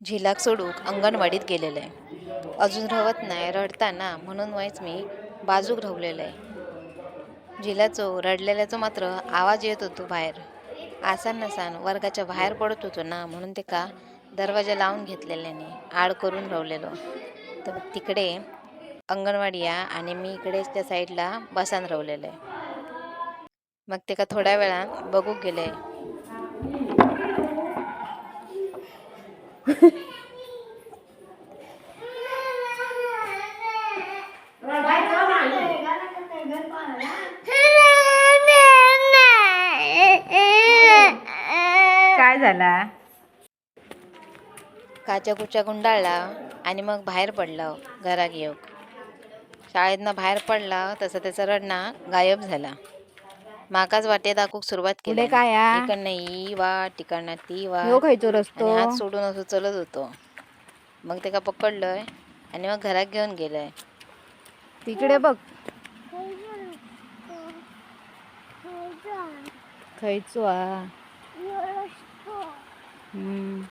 झिलाक सोडूक अंगणवाडीत गेलेले. अजून रवत नाही रडताना म्हणून वायच मी बाजूक रवलेले. झिलाचो रडलेल्याचो मात्र आवाज येत होतो बाहेर. आसान नसान वर्गाच्या बाहेर पडत होतो ना म्हणून का दरवाजा लावून घेतलेल्याने आड करून रवलेलो. तर तिकडे अंगणवाडी आणि मी इकडेच त्या साईडला बसान रवलेले. मग का थोड्या वेळान बघूक गेले. काय झाला? काच्या कुच्या गुंडाळला आणि मग बाहेर पडला घराक येऊक. शाळेतनं बाहेर पडला तसं त्याचा रडणं गायब झाला. माकाच वाटे दाखवूक सुरुवात केली. पुढे काय हा? इकडनं ही वाट तिकडनं ती ह्यो वाट खायचो रस्तो? आणि हात सोडून असं चलत होतो. मग त्याला पकडलंय आणि मग घरात घेऊन गेलंय. तिकडे बघ. खायचो हा.